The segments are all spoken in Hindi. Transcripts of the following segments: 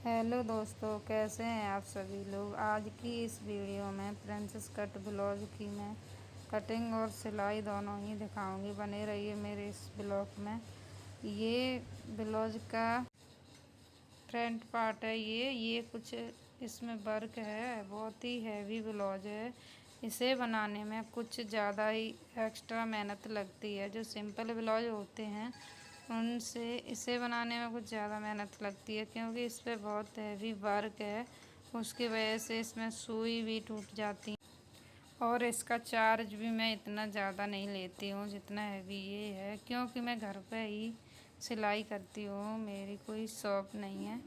हेलो दोस्तों, कैसे हैं आप सभी लोग। आज की इस वीडियो में प्रिंसेस कट ब्लाउज की मैं कटिंग और सिलाई दोनों ही दिखाऊंगी। बने रहिए मेरे इस ब्लॉग में। ये ब्लाउज का फ्रंट पार्ट है। ये कुछ इसमें वर्क है, बहुत ही हैवी ब्लाउज है। इसे बनाने में कुछ ज़्यादा ही एक्स्ट्रा मेहनत लगती है। जो सिंपल ब्लाउज होते हैं उनसे इसे बनाने में कुछ ज़्यादा मेहनत लगती है, क्योंकि इस पर बहुत हैवी वर्क है। उसकी वजह से इसमें सुई भी टूट जाती है। और इसका चार्ज भी मैं इतना ज़्यादा नहीं लेती हूँ जितना हैवी ये है, क्योंकि मैं घर पे ही सिलाई करती हूँ, मेरी कोई शॉप नहीं है।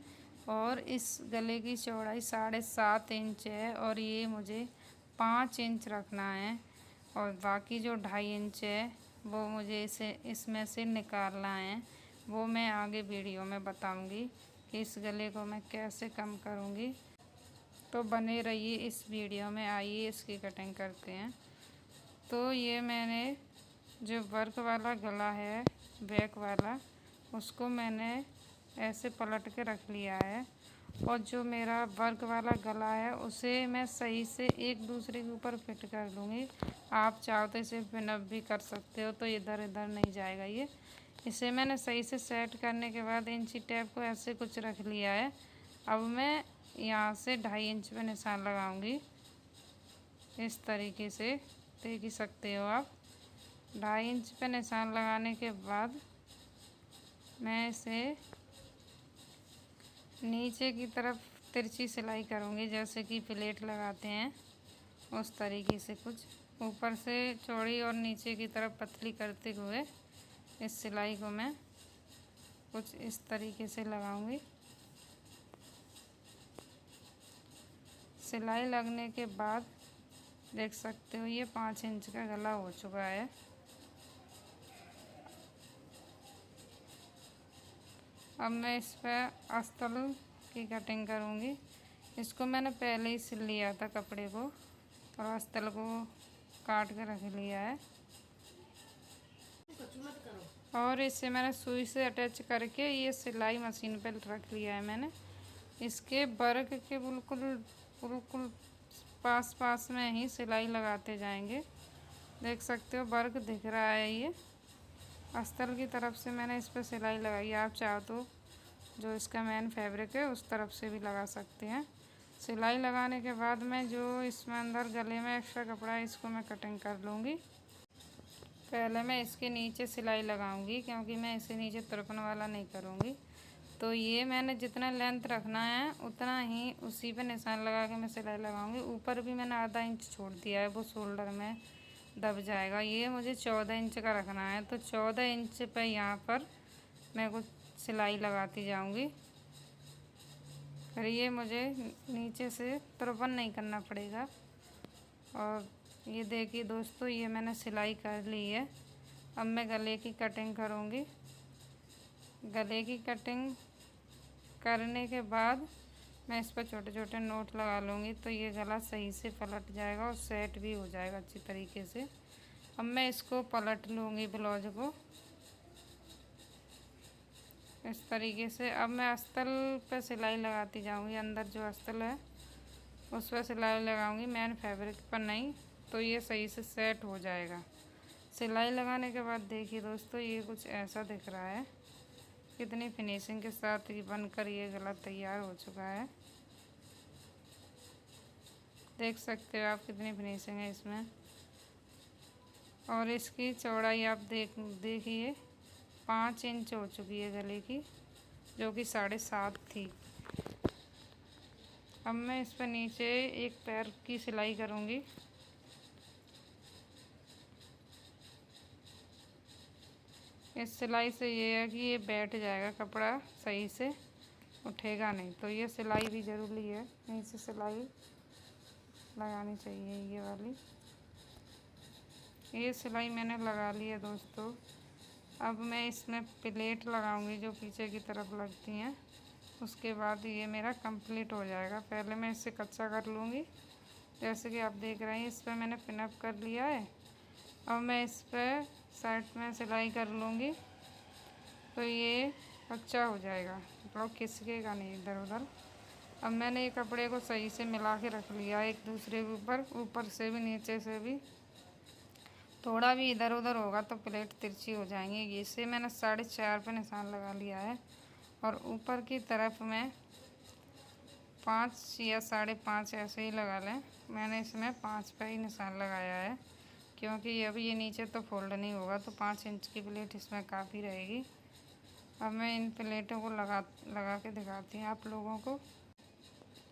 और इस गले की चौड़ाई 7.5 इंच है और ये मुझे 5 इंच रखना है। और बाकी जो 2.5 इंच है वो मुझे इसमें से निकालना है। वो मैं आगे वीडियो में बताऊंगी कि इस गले को मैं कैसे कम करूंगी। तो बने रहिए इस वीडियो में। आइए इसकी कटिंग करते हैं। तो ये मैंने जो वर्क वाला गला है बैक वाला, उसको मैंने ऐसे पलट के रख लिया है। और जो मेरा वर्क वाला गला है उसे मैं सही से एक दूसरे के ऊपर फिट कर लूँगी। आप चाहो तो इसे पिनअप भी कर सकते हो, तो इधर इधर नहीं जाएगा ये। इसे मैंने सही से सेट करने के बाद इंची टेप को ऐसे कुछ रख लिया है। अब मैं यहाँ से 2.5 इंच पे निशान लगाऊंगी। इस तरीके से देख ही सकते हो आप। 2.5 इंच पे निशान लगाने के बाद मैं इसे नीचे की तरफ तिरछी सिलाई करूँगी, जैसे कि प्लेट लगाते हैं उस तरीके से। कुछ ऊपर से चौड़ी और नीचे की तरफ पतली करते हुए इस सिलाई को मैं कुछ इस तरीके से लगाऊंगी। सिलाई लगने के बाद देख सकते हो ये 5 इंच का गला हो चुका है। अब मैं इस पर अस्तर की कटिंग करूँगी। इसको मैंने पहले ही सिल लिया था कपड़े को, और अस्तर को काट के रख लिया है। और इसे मैंने सुई से अटैच करके ये सिलाई मशीन पर रख लिया है मैंने। इसके वर्क के बिल्कुल बिल्कुल पास पास में ही सिलाई लगाते जाएंगे। देख सकते हो वर्क दिख रहा है। ये अस्तर की तरफ से मैंने इस पर सिलाई लगाई। आप चाहो तो जो इसका मेन फैब्रिक है उस तरफ से भी लगा सकते हैं। सिलाई लगाने के बाद मैं जो इसमें अंदर गले में एक्स्ट्रा कपड़ा है इसको मैं कटिंग कर लूँगी। पहले मैं इसके नीचे सिलाई लगाऊंगी, क्योंकि मैं इसे नीचे तुरपन वाला नहीं करूँगी। तो ये मैंने जितना लेंथ रखना है उतना ही उसी पे निशान लगा के मैं सिलाई लगाऊंगी। ऊपर भी मैंने आधा इंच छोड़ दिया है, वो शोल्डर में दब जाएगा। ये मुझे 14 इंच का रखना है, तो 14 इंच पे यहाँ पर मैं कुछ सिलाई लगाती जाऊंगी। फिर ये मुझे नीचे से तुरपन नहीं करना पड़ेगा। और ये देखिए दोस्तों, ये मैंने सिलाई कर ली है। अब मैं गले की कटिंग करूँगी। गले की कटिंग करने के बाद मैं इस पर छोटे छोटे नोट लगा लूँगी, तो ये गला सही से पलट जाएगा और सेट भी हो जाएगा अच्छी तरीके से। अब मैं इसको पलट लूँगी ब्लाउज को इस तरीके से। अब मैं अस्तर पे सिलाई लगाती जाऊँगी। अंदर जो अस्तर है उस पर सिलाई लगाऊँगी, मेन फैब्रिक पर नहीं, तो ये सही से सेट हो जाएगा। सिलाई लगाने के बाद देखिए दोस्तों, ये कुछ ऐसा दिख रहा है। कितनी फिनिशिंग के साथ ये बनकर ये गला तैयार हो चुका है। देख सकते हो आप कितनी फिनिशिंग है इसमें। और इसकी चौड़ाई आप देखिए 5 इंच हो चुकी है गले की, जो कि 7.5 थी। अब मैं इस पर नीचे एक पैर की सिलाई करूँगी। इस सिलाई से ये है कि ये बैठ जाएगा, कपड़ा सही से उठेगा नहीं। तो ये सिलाई भी ज़रूरी है, नीचे सिलाई लगानी चाहिए ये वाली। ये सिलाई मैंने लगा ली है दोस्तों। अब मैं इसमें प्लेट लगाऊंगी जो पीछे की तरफ लगती हैं। उसके बाद ये मेरा कंप्लीट हो जाएगा। पहले मैं इसे कच्चा कर लूँगी, जैसे कि आप देख रहे हैं इस पर मैंने पिनअप कर लिया है। अब मैं इस पर साइड में सिलाई कर लूँगी, तो ये कच्चा हो जाएगा। कपड़ा खिसकेगा नहीं इधर उधर। अब मैंने ये कपड़े को सही से मिला के रख लिया एक दूसरे के ऊपर से भी नीचे से भी। थोड़ा भी इधर उधर होगा तो प्लेट तिरछी हो जाएंगी। इसे मैंने 4.5 पे निशान लगा लिया है और ऊपर की तरफ में 5 या 5.5 ऐसे ही लगा लें। मैंने इसमें 5 पे ही निशान लगाया है क्योंकि अभी ये नीचे तो फोल्ड नहीं होगा, तो 5 इंच की प्लेट इसमें काफ़ी रहेगी। अब मैं इन प्लेटों को लगा के दिखाती हूँ आप लोगों को।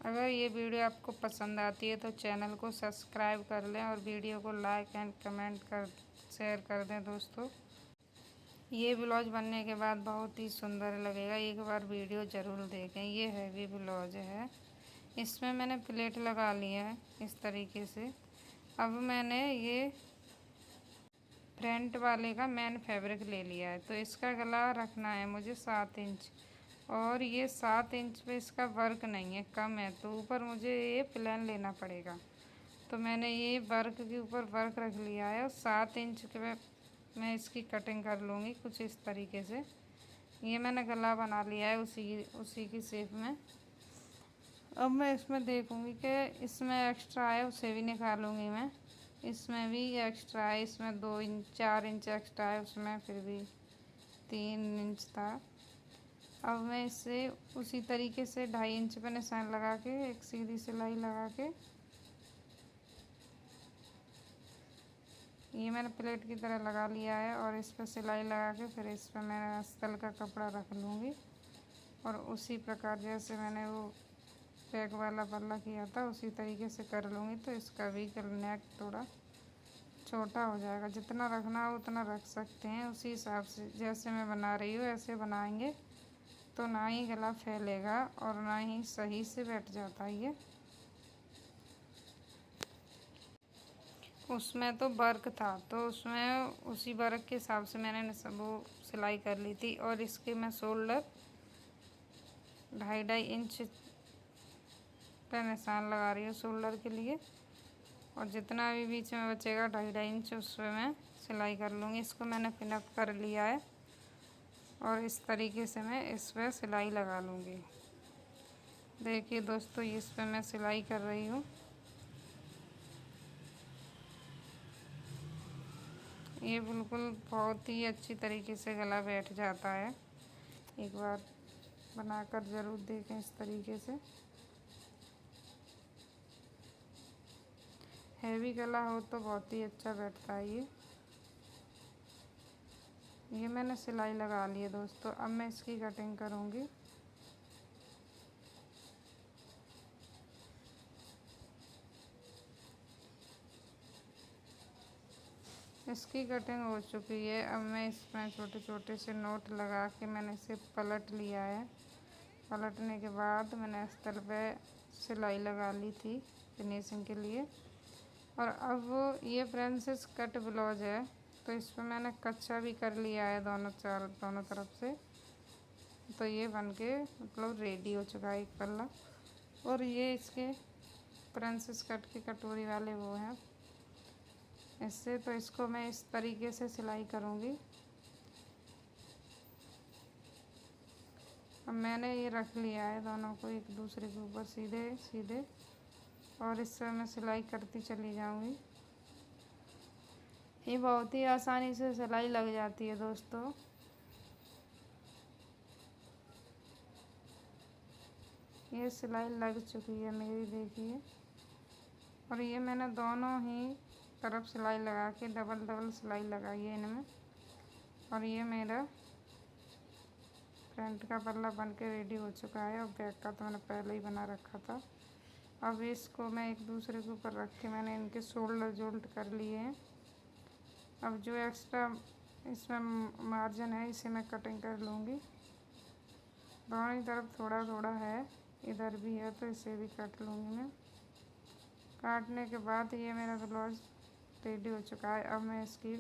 अगर ये वीडियो आपको पसंद आती है तो चैनल को सब्सक्राइब कर लें और वीडियो को लाइक एंड कमेंट शेयर कर दें दोस्तों। ये ब्लाउज बनने के बाद बहुत ही सुंदर लगेगा, एक बार वीडियो ज़रूर देखें। ये हैवी ब्लाउज है, इसमें मैंने प्लेट लगा ली है इस तरीके से। अब मैंने ये फ्रंट वाले का मेन फैब्रिक ले लिया है, तो इसका गला रखना है मुझे 7 इंच, और ये 7 इंच पे इसका वर्क नहीं है, कम है, तो ऊपर मुझे ये प्लेन लेना पड़ेगा। तो मैंने ये वर्क के ऊपर वर्क रख लिया है और 7 इंच के मैं इसकी कटिंग कर लूँगी कुछ इस तरीके से। ये मैंने गला बना लिया है उसी की शेप में। अब मैं इसमें देखूँगी कि इसमें एक्स्ट्रा है उसे भी निकालूँगी मैं। इसमें भी एक्स्ट्रा है, इसमें 4 इंच एक्स्ट्रा है, उसमें फिर भी 3 इंच था। अब मैं इसे उसी तरीके से 2.5 इंच पे निशान लगा के एक सीधी सिलाई लगा के ये मैंने प्लेट की तरह लगा लिया है और इस पर सिलाई लगा के फिर इस पर मैं अस्तर का कपड़ा रख लूँगी और उसी प्रकार जैसे मैंने वो बैक वाला पल्ला किया था उसी तरीके से कर लूँगी। तो इसका भी नेक थोड़ा छोटा हो जाएगा, जितना रखना हो उतना रख सकते हैं उसी हिसाब से। जैसे मैं बना रही हूँ ऐसे बनाएंगे तो ना ही गला फैलेगा और ना ही सही से बैठ जाता है ये। उसमें तो वर्क था तो उसमें उसी वर्क के हिसाब से मैंने सब वो सिलाई कर ली थी। और इसके मैं शोल्डर 2.5 इंच पे निशान लगा रही हूँ शोल्डर के लिए, और जितना भी बीच में बचेगा 2.5 इंच उस पर मैं सिलाई कर लूँगी। इसको मैंने पिनअप कर लिया है और इस तरीके से मैं इस पर सिलाई लगा लूँगी। देखिए दोस्तों, इस पर मैं सिलाई कर रही हूँ। ये बिल्कुल बहुत ही अच्छी तरीके से गला बैठ जाता है, एक बार बनाकर ज़रूर देखें इस तरीके से। हैवी गला हो तो बहुत ही अच्छा बैठता है ये मैंने सिलाई लगा ली है दोस्तों। अब मैं इसकी कटिंग करूँगी। इसकी कटिंग हो चुकी है। अब मैं इसमें छोटे छोटे से नोट लगा के मैंने इसे पलट लिया है। पलटने के बाद मैंने अस्तर पे सिलाई लगा ली थी फिनिशिंग के लिए। और अब ये प्रिंसेस कट ब्लाउज है तो इस पर मैंने कच्चा भी कर लिया है दोनों तरफ से। तो ये बन के मतलब रेडी हो चुका है एक पल्ला। और ये इसके प्रिंसेस कट की कटोरी वाले वो हैं इससे, तो इसको मैं इस तरीके से सिलाई करूँगी। अब मैंने ये रख लिया है दोनों को एक दूसरे के ऊपर सीधे सीधे, और इससे मैं सिलाई करती चली जाऊँगी। ये बहुत ही आसानी से सिलाई लग जाती है दोस्तों। ये सिलाई लग चुकी है मेरी, देखिए। और ये मैंने दोनों ही तरफ सिलाई लगा के डबल सिलाई लगाई है इनमें। और ये मेरा फ्रंट का पल्ला बन के रेडी हो चुका है और बैक का तो मैंने पहले ही बना रखा था। अब इसको मैं एक दूसरे के ऊपर रख के मैंने इनके शोल्डर जोल्ट कर लिए हैं। अब जो एक्स्ट्रा इसमें मार्जिन है इसे मैं कटिंग कर लूँगी। दोनों ही तरफ थोड़ा थोड़ा है, इधर भी है तो इसे भी काट लूँगी मैं। काटने के बाद ये मेरा ब्लाउज रेडी हो चुका है। अब मैं इसकी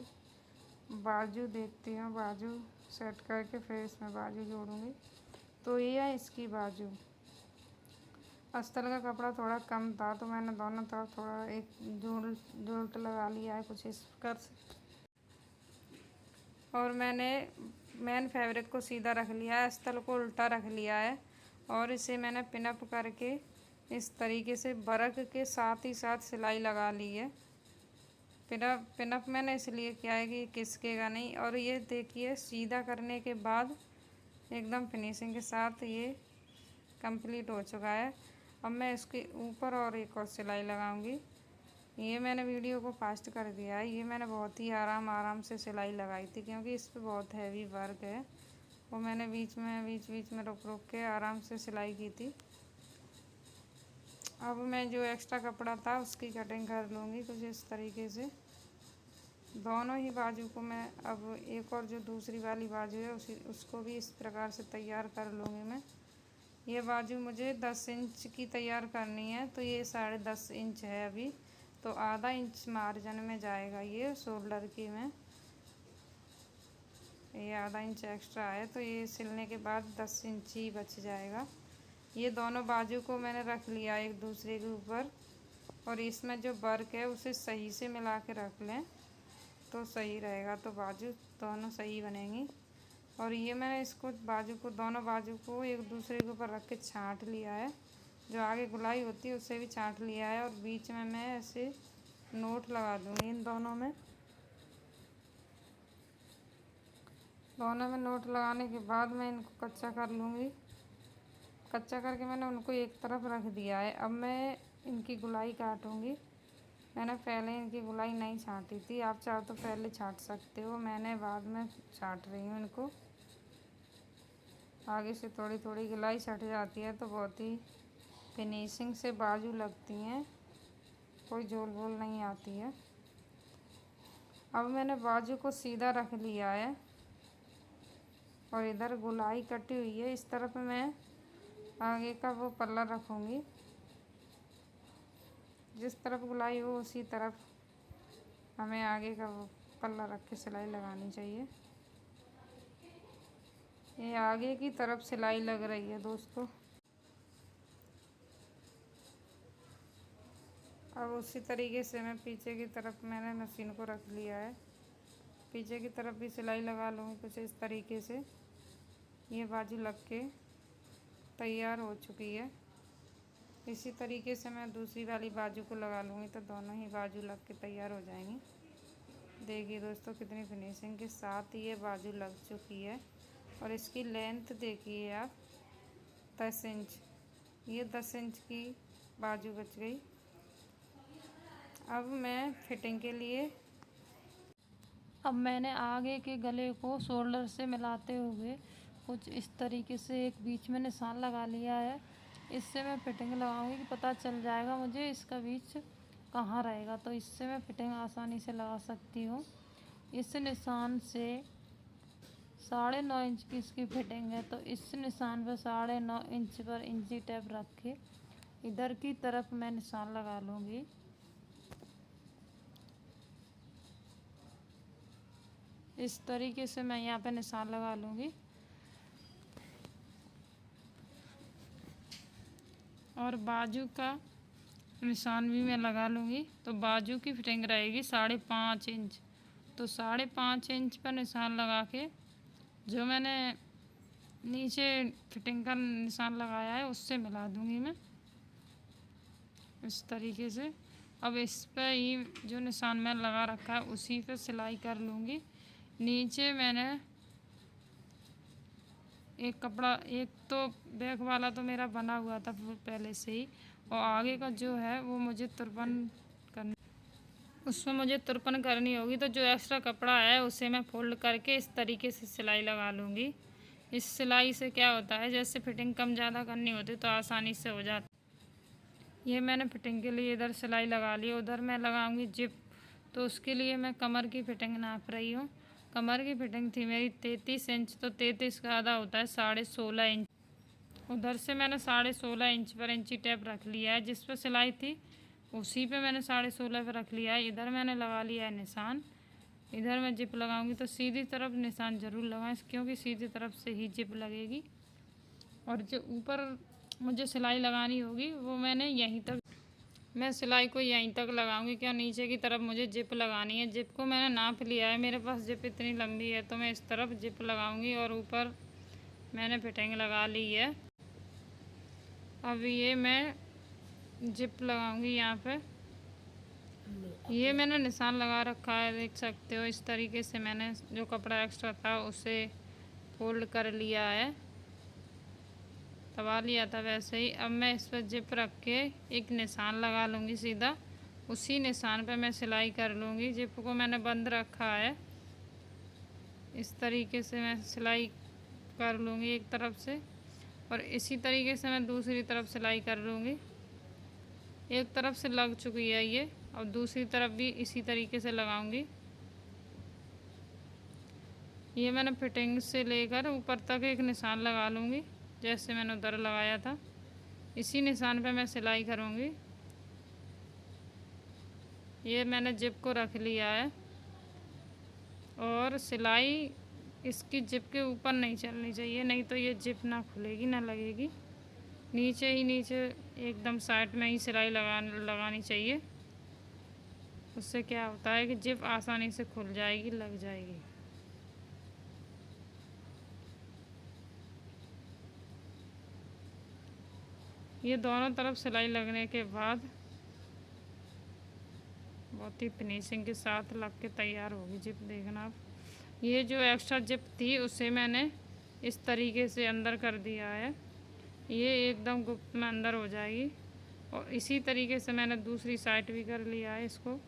बाजू देखती हूँ, बाजू सेट करके फिर इसमें बाजू जोड़ूँगी। तो ये है इसकी बाजू। अस्तर का कपड़ा थोड़ा कम था तो मैंने दोनों तरफ थोड़ा एक जोल्ट लगा लिया है कुछ इस प्रकार से। और मैंने मेन फैब्रिक को सीधा रख लिया है, अस्तर को उल्टा रख लिया है और इसे मैंने पिनअप करके इस तरीके से वर्क के साथ ही साथ सिलाई लगा ली है। पिनअप मैंने इसलिए किया है कि खिसकेगा नहीं। और ये देखिए सीधा करने के बाद एकदम फिनिशिंग के साथ ये कंप्लीट हो चुका है। अब मैं इसके ऊपर और एक और सिलाई लगाऊंगी। ये मैंने वीडियो को फास्ट कर दिया है। ये मैंने बहुत ही आराम से सिलाई लगाई थी क्योंकि इस पर बहुत हैवी वर्क है। वो मैंने बीच में रुक के आराम से सिलाई की थी। अब मैं जो एक्स्ट्रा कपड़ा था उसकी कटिंग कर लूँगी कुछ इस तरीके से। दोनों ही बाजू को मैं अब एक और जो दूसरी वाली बाजू है उसको भी इस प्रकार से तैयार कर लूँगी मैं। ये बाजू मुझे 10 इंच की तैयार करनी है, तो ये 10.5 इंच है अभी, तो आधा इंच मार्जिन में जाएगा ये शोल्डर की में। ये आधा इंच एक्स्ट्रा है तो ये सिलने के बाद 10 इंच ही बच जाएगा। ये दोनों बाजू को मैंने रख लिया एक दूसरे के ऊपर, और इसमें जो वर्क है उसे सही से मिला के रख लें तो सही रहेगा, तो बाजू दोनों सही बनेंगी। और ये मैंने इसको दोनों बाजू को एक दूसरे के ऊपर रख के छांट लिया है। जो आगे गुलाई होती है उससे भी छांट लिया है और बीच में मैं ऐसे नोट लगा दूँगी इन दोनों में। नोट लगाने के बाद मैं इनको कच्चा कर लूँगी। कच्चा करके मैंने उनको एक तरफ रख दिया है। अब मैं इनकी गुलाई काटूँगी। मैंने पहले इनकी गुलाई नहीं छाँटी थी, आप चाहो तो पहले छाँट सकते हो, मैंने बाद में छाँट रही हूँ इनको। आगे से थोड़ी थोड़ी गुलाई छट जाती है तो बहुत ही फिनिशिंग से बाजू लगती हैं, कोई झोल वोल नहीं आती है। अब मैंने बाजू को सीधा रख लिया है और इधर गुलाई कटी हुई है। इस तरफ मैं आगे का वो पल्ला रखूँगी, जिस तरफ गुलाई हो उसी तरफ हमें आगे का वो पल्ला रख के सिलाई लगानी चाहिए। ये आगे की तरफ सिलाई लग रही है दोस्तों। अब उसी तरीके से मैं पीछे की तरफ मैंने मशीन को रख लिया है, पीछे की तरफ भी सिलाई लगा लूँगी कुछ इस तरीके से। ये बाजू लग के तैयार हो चुकी है। इसी तरीके से मैं दूसरी वाली बाजू को लगा लूँगी तो दोनों ही बाजू लग के तैयार हो जाएंगी। देखिए दोस्तों कितनी फिनिशिंग के साथ ये बाजू लग चुकी है। और इसकी लेंथ देखिए आप 10 इंच, ये 10 इंच की बाजू बच गई। अब मैं फिटिंग के लिए मैंने आगे के गले को शोल्डर से मिलाते हुए कुछ इस तरीके से एक बीच में निशान लगा लिया है। इससे मैं फिटिंग लगाऊंगी कि पता चल जाएगा मुझे इसका बीच कहाँ रहेगा, तो इससे मैं फिटिंग आसानी से लगा सकती हूँ। इस निशान से 9.5 इंच की इसकी फिटिंग है, तो इस निशान पर 9.5 इंच पर इंची टेप रख के इधर की तरफ मैं निशान लगा लूँगी। इस तरीके से मैं यहाँ पे निशान लगा लूँगी और बाजू का निशान भी मैं लगा लूँगी। तो बाजू की फिटिंग रहेगी 5.5 इंच, तो 5.5 इंच पर निशान लगा के जो मैंने नीचे फिटिंग का निशान लगाया है उससे मिला दूँगी मैं इस तरीके से। अब इस पर ही जो निशान मैं लगा रखा है उसी पे सिलाई कर लूँगी। नीचे मैंने एक कपड़ा, एक तो बैक वाला तो मेरा बना हुआ था पहले से ही, और आगे का जो है वो मुझे उसमें मुझे तुरपन करनी होगी। तो जो एक्स्ट्रा कपड़ा है उसे मैं फोल्ड करके इस तरीके से सिलाई लगा लूँगी। इस सिलाई से क्या होता है, जैसे फिटिंग कम ज़्यादा करनी होती तो आसानी से हो जाती। ये मैंने फिटिंग के लिए इधर सिलाई लगा ली, उधर मैं लगाऊंगी जिप, तो उसके लिए मैं कमर की फिटिंग नाप रही हूँ। कमर की फिटिंग थी मेरी 33 इंच, तो 33 का आधा होता है 16.5 इंच। उधर से मैंने 16.5 इंच पर इंची टेप रख लिया है, जिस पर सिलाई थी उसी पे मैंने 16.5 पर रख लिया है। इधर मैंने लगा लिया है निशान, इधर मैं जिप लगाऊंगी तो सीधी तरफ निशान ज़रूर लगाएं क्योंकि सीधी तरफ से ही जिप लगेगी। और जो ऊपर मुझे सिलाई लगानी होगी वो मैंने यहीं तक मैं सिलाई को यहीं तक लगाऊंगी, क्या नीचे की तरफ मुझे जिप लगानी है। जिप को मैंने नाप लिया है, मेरे पास जिप इतनी लंबी है, तो मैं इस तरफ जिप लगाऊंगी और ऊपर मैंने फिटिंग लगा ली है। अब ये मैं जिप लगाऊंगी यहाँ पे। ये मैंने निशान लगा रखा है, देख सकते हो। इस तरीके से मैंने जो कपड़ा एक्स्ट्रा था उसे फोल्ड कर लिया है, दबा लिया था वैसे ही। अब मैं इस पर जिप रख के एक निशान लगा लूँगी सीधा, उसी निशान पे मैं सिलाई कर लूँगी। जिप को मैंने बंद रखा है, इस तरीके से मैं सिलाई कर लूँगी एक तरफ से, और इसी तरीके से मैं दूसरी तरफ सिलाई कर लूँगी। एक तरफ से लग चुकी है ये, और दूसरी तरफ भी इसी तरीके से लगाऊंगी। ये मैंने फिटिंग से लेकर ऊपर तक एक निशान लगा लूँगी, जैसे मैंने उधर लगाया था। इसी निशान पे मैं सिलाई करूँगी। ये मैंने जिप को रख लिया है, और सिलाई इसकी जिप के ऊपर नहीं चलनी चाहिए, नहीं तो ये जिप ना खुलेगी ना लगेगी। नीचे ही, नीचे एकदम साइड में ही सिलाई लगानी चाहिए। उससे क्या होता है कि जिप आसानी से खुल जाएगी, लग जाएगी। ये दोनों तरफ सिलाई लगने के बाद बहुत ही फिनिशिंग के साथ लग के तैयार होगी जिप, देखना आप। ये जो एक्स्ट्रा जिप थी उसे मैंने इस तरीके से अंदर कर दिया है, ये एकदम गुप्त में अंदर हो जाएगी। और इसी तरीके से मैंने दूसरी साइड भी कर लिया है इसको,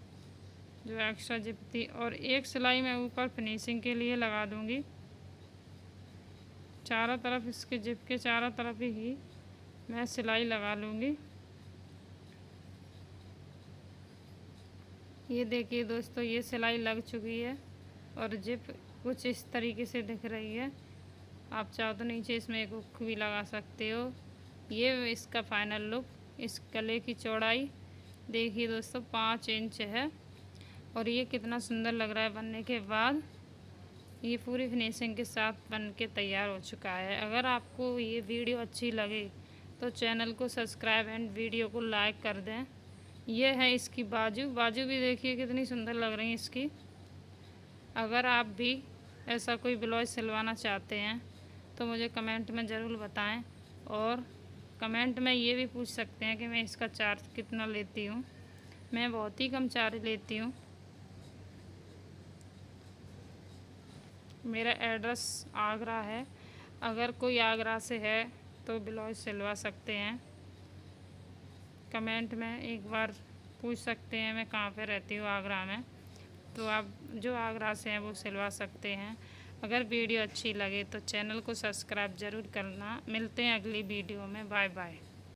जो एक्स्ट्रा जिप थी। और एक सिलाई मैं ऊपर फिनिशिंग के लिए लगा दूंगी, चारों तरफ, इसके जिप के चारों तरफ ही मैं सिलाई लगा लूँगी। ये देखिए दोस्तों, ये सिलाई लग चुकी है और जिप कुछ इस तरीके से दिख रही है। आप चाहो तो नीचे इसमें एक हुक भी लगा सकते हो। ये इसका फाइनल लुक। इस गले की चौड़ाई देखिए दोस्तों 5 इंच है, और ये कितना सुंदर लग रहा है बनने के बाद। ये पूरी फिनिशिंग के साथ बन के तैयार हो चुका है। अगर आपको ये वीडियो अच्छी लगे तो चैनल को सब्सक्राइब एंड वीडियो को लाइक कर दें। ये है इसकी बाजू भी देखिए कितनी सुंदर लग रही है इसकी। अगर आप भी ऐसा कोई ब्लाउज सिलवाना चाहते हैं तो मुझे कमेंट में ज़रूर बताएं, और कमेंट में ये भी पूछ सकते हैं कि मैं इसका चार्ज कितना लेती हूँ। मैं बहुत ही कम चार्ज लेती हूँ। मेरा एड्रेस आगरा है, अगर कोई आगरा से है तो ब्लाउज सिलवा सकते हैं। कमेंट में एक बार पूछ सकते हैं मैं कहाँ पे रहती हूँ आगरा में, तो आप जो आगरा से हैं वो सिलवा सकते हैं। अगर वीडियो अच्छी लगे तो चैनल को सब्सक्राइब ज़रूर करना। मिलते हैं अगली वीडियो में। Bye bye.